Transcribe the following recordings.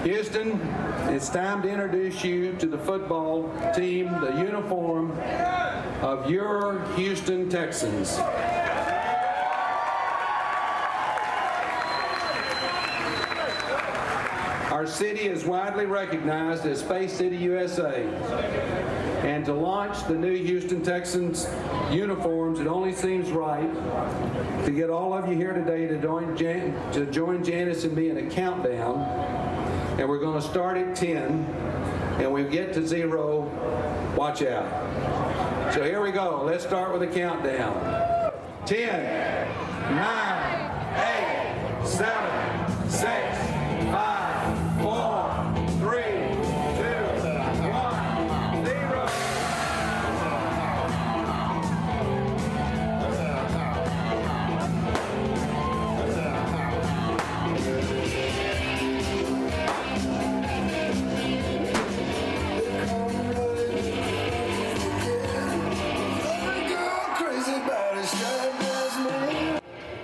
Houston, it's time to introduce you to the football team, the uniform of your Houston Texans. Our city is widely recognized as Space City, USA. And to launch the new Houston Texans uniforms, it only seems right to get all of you here today to join Janice and me in a countdown. And we're going to start at 10, and we'll get to 0. Watch out. So here we go. Let's start with a countdown. 10, 9, 8, 7, 6, 5, 4, 3, 2, 1, 0.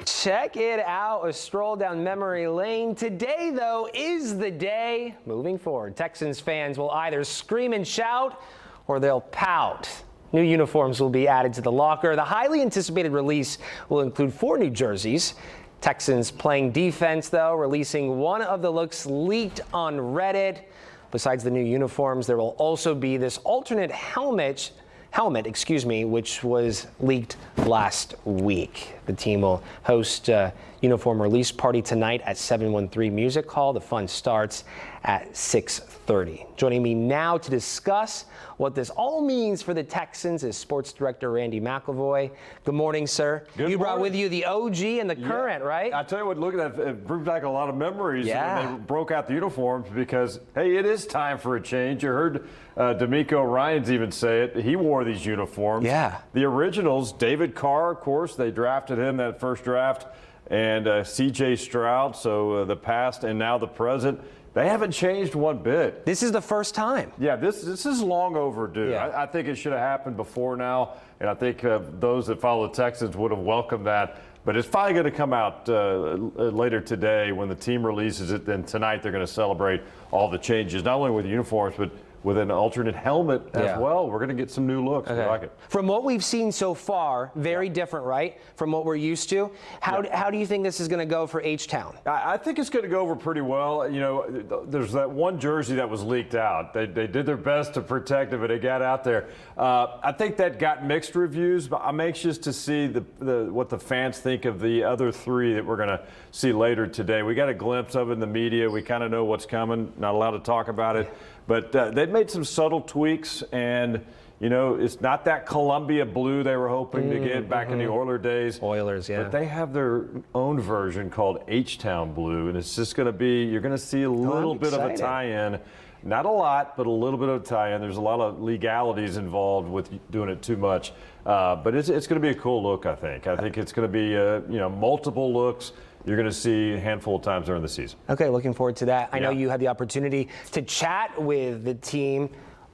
Check it out, a stroll down memory lane. Today, though, is the day moving forward. Texans fans will either scream and shout or they'll pout. New uniforms will be added to the locker. The highly anticipated release will include 4 new jerseys. Texans playing defense, though, releasing one of the looks leaked on Reddit. Besides the new uniforms, there will also be this alternate helmet, which was leaked last week. The team will host a uniform release party tonight at 713 Music Hall. The fun starts at 6:30. Joining me now to discuss what this all means for the Texans is Sports Director Randy McIlvoy. Good morning, sir. Good you morning. Brought with you the OG and the current, right? I tell you what, look at that. It brings back a lot of memories Yeah. when they broke out the uniforms because, hey, it is time for a change. You heard D'Amico Ryans even say it. He wore these uniforms. Yeah. The originals, David Carr, of course, they drafted him that first draft, and C.J. Stroud, so the past and now the present. They haven't changed one bit. This is the first time. Yeah, this is long overdue. Yeah. I think it should have happened before now, and I think those that follow the Texans would have welcomed that. But it's finally going to come out later today when the team releases it. Then tonight they're going to celebrate all the changes, not only with uniforms, but with an alternate helmet as well. We're going to get some new looks. Okay. I like it. From what we've seen so far, very different, right? From what we're used to. How do you think this is going to go for H-Town? I think it's going to go over pretty well. You know, there's that one jersey that was leaked out. They did their best to protect it, but it got out there. I think that got mixed reviews, but I'm anxious to see what the fans think of the other 3 that we're going to see later today. We got a glimpse of it in the media. We kind of know what's coming. Not allowed to talk about it. But they've made some subtle tweaks, and, you know, it's not that Columbia blue they were hoping to get back in the Oilers days. Oilers, yeah. But they have their own version called H-Town blue, and it's just going to be, you're going to see a little bit of a tie-in. Not a lot, but a little bit of a tie-in. There's a lot of legalities involved with doing it too much. But it's going to be a cool look, I think. I think it's going to be, you know, multiple looks. You're going to see a handful of times during the season. Okay, looking forward to that. I know you had the opportunity to chat with the team.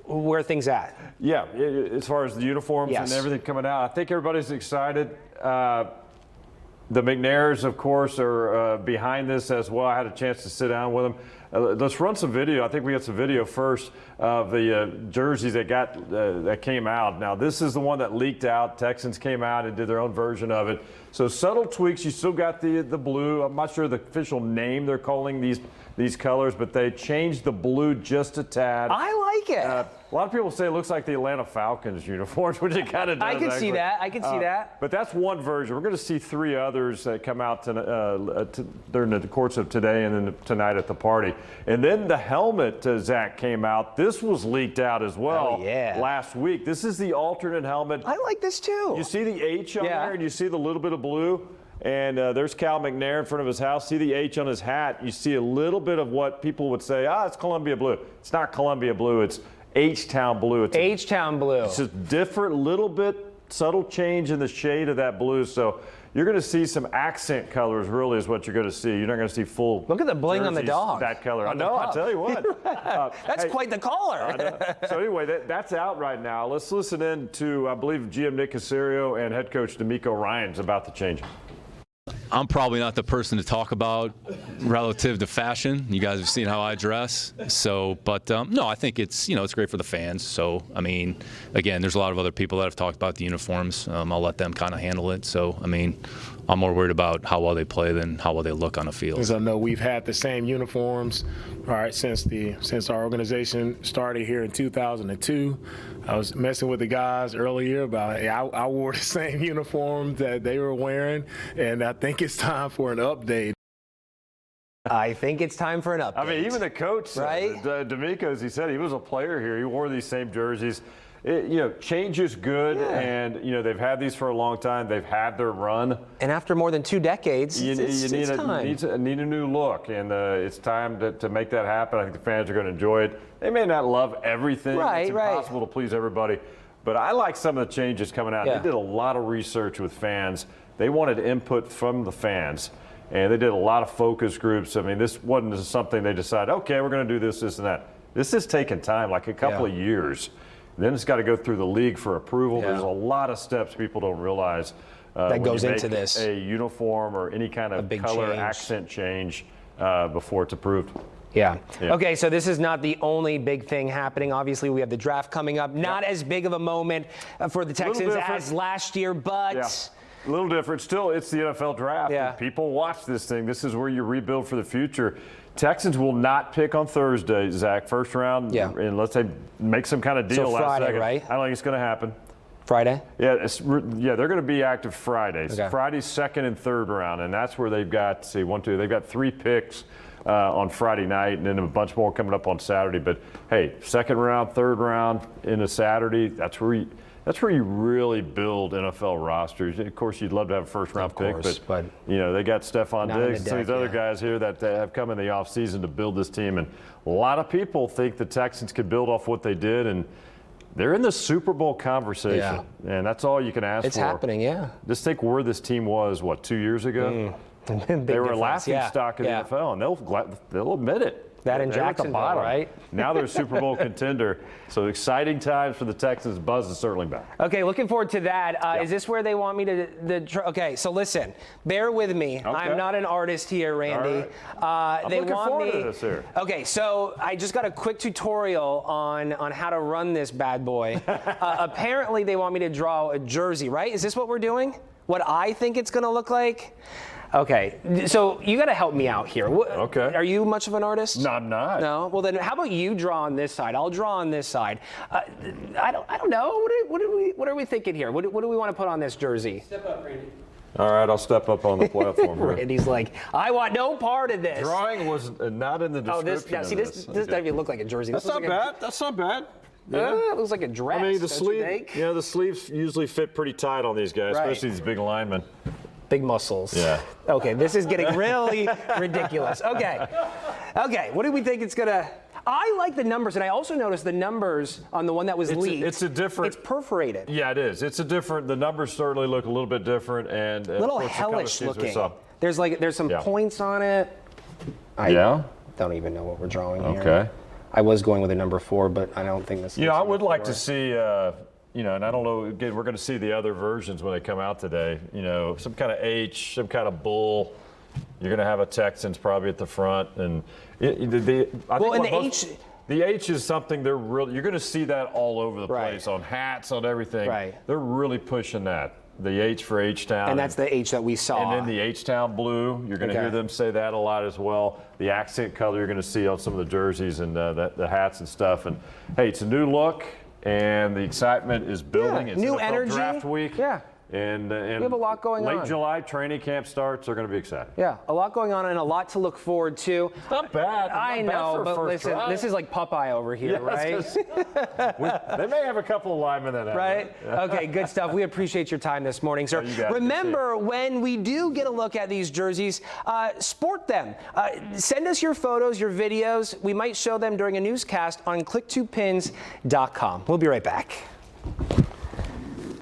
Where are things at? Yeah, as far as the uniforms and everything coming out, I think everybody's excited. The McNairs, of course, are behind this as well. I had a chance to sit down with them. Let's run some video. I think we got some video first of the jerseys that came out. Now, this is the one that leaked out. Texans came out and did their own version of it. So subtle tweaks. You still got the blue. I'm not sure the official name they're calling these colors, but they changed the blue just a tad. I like it. A lot of people say it looks like the Atlanta Falcons uniforms, which it kind of does. I can see that. I can see that. But that's one version. We're going to see 3 others that come out during the course of today and then tonight at the party. And then the helmet, Zach, came out. This was leaked out as well last week. This is the alternate helmet. I like this too. You see the H on there, and you see the little bit of blue. And there's Cal McNair in front of his house. See the H on his hat. You see a little bit of what people would say, it's Columbia blue. It's not Columbia blue. It's H-Town blue. It's H-Town blue. It's just different, little bit subtle change in the shade of that blue. So you're going to see some accent colors, really, is what you're going to see. You're not going to see full. Look at the bling on the dog. That color. I know, I'll tell you what. That's quite the collar. So anyway, that's out right now. Let's listen in to, I believe, GM Nick Caserio and head coach D'Amico Ryans about the change. I'm probably not the person to talk about relative to fashion. You guys have seen how I dress. So, but no, I think it's, it's great for the fans. So, I mean, again, there's a lot of other people that have talked about the uniforms. I'll let them kind of handle it. So, I mean, I'm more worried about how well they play than how well they look on the field. As I know, we've had the same uniforms, all right, since our organization started here in 2002. I was messing with the guys earlier about I wore the same uniform that they were wearing, and I think it's time for an update. I think it's time for an update. I mean, even the coach, right? D'Amico, as he said, he was a player here. He wore these same jerseys. Change is good, and they've had these for a long time. They've had their run, and after more than 2 decades, you need a new look, and it's time to make that happen. I think the fans are going to enjoy it. They may not love everything. It's impossible to please everybody, but I like some of the changes coming out. They did a lot of research with fans. They wanted input from the fans, and they did a lot of focus groups. I mean, this wasn't something they decided, okay, we're going to do this, this, and that. This has taken time, like a couple of years. Then it's got to go through the league for approval. There's a lot of steps people don't realize that goes into this. A uniform or any kind of color accent change before it's approved. Yeah. Okay, so this is not the only big thing happening. Obviously, we have the draft coming up. Not as big of a moment for the Texans as last year, but a little different. Still, it's the NFL draft. Yeah. People watch this thing. This is where you rebuild for the future. Texans will not pick on Thursday, Zach. First round, unless they make some kind of deal last Friday, second. Right? I don't think it's going to happen. Friday? Yeah, they're going to be active Fridays. Okay. Friday's second and third round, and that's where they've got, they've got 3 picks on Friday night, and then a bunch more coming up on Saturday. But hey, second round, third round into Saturday, that's where you really build NFL rosters. Of course, you'd love to have a first-round pick, but they got Stephon Diggs and some of these other guys here that have come in the offseason to build this team. And a lot of people think the Texans could build off what they did, and they're in the Super Bowl conversation. And that's all you can ask for. It's happening, Just think where this team was, 2 years ago? They were a laughing stock in the NFL, and they'll admit it. That in Jacksonville, right? Now they're a Super Bowl contender. So exciting times for the Texans. Buzz is certainly back. Okay, looking forward to that. Is this where they want me to okay, so listen, bear with me. Okay. I'm not an artist here, Randy. Right. I'm looking forward to this here. Okay, so I just got a quick tutorial on how to run this bad boy. Apparently, they want me to draw a jersey, right? Is this what we're doing? What I think it's going to look like? Okay, so you got to help me out here. Okay. Are you much of an artist? No, I'm not. No? Well, then how about you draw on this side? I'll draw on this side. I don't know. What are we thinking here? What do we want to put on this jersey? Step up, Randy. All right, I'll step up on the platform. Randy's like, I want no part of this. Drawing was not in the description. This doesn't even look like a jersey. That's not bad. That's not bad. Yeah, it looks like a dress. I mean, the sleeves usually fit pretty tight on these guys, especially these big linemen. Big muscles. Yeah. Okay, this is getting really ridiculous. Okay, what do we think it's going to... I like the numbers, and I also noticed the numbers on the one that was leaked. It's a different... It's perforated. Yeah, it is. It's a different... The numbers certainly look a little bit different, and... A little hellish looking. There's some points on it. I don't even know what we're drawing here. Okay. I was going with a number 4, but I don't think this is... I would like to see... and I don't know, again, we're going to see the other versions when they come out today. Some kind of H, some kind of bull. You're going to have a Texans probably at the front. And the H is something you're going to see that all over the place, on hats, on everything. Right. They're really pushing that. The H for H-Town. And that's the H that we saw. And then the H-Town blue. You're going to hear them say that a lot as well. The accent color you're going to see on some of the jerseys and the hats and stuff. And, hey, it's a new look. And the excitement is building. It's new NFL energy. Draft week. Yeah. And we have a lot going on. Late July, training camp starts. They're going to be excited. Yeah, a lot going on and a lot to look forward to. It's not bad. I know, but listen, this is like Popeye over here, right? They may have a couple of linemen that have. Right? Okay, good stuff. We appreciate your time this morning, sir. Remember, when we do get a look at these jerseys, sport them. Send us your photos, your videos. We might show them during a newscast on click2pins.com. We'll be right back.